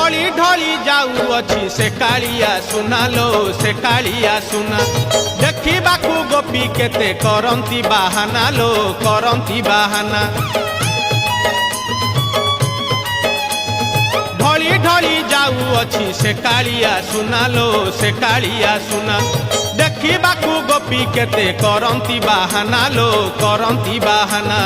ढली ढली जाऊँगी से कालिया सुना लो से कालिया सुना देखिबाकू गोपी केते करंती बाहाना लो करंती बाहाना ढली ढली जाऊँगी से कालिया सुना लो से कालिया सुना देखिबाकू गोपी केते करंती बाहाना लो करंती बाहाना।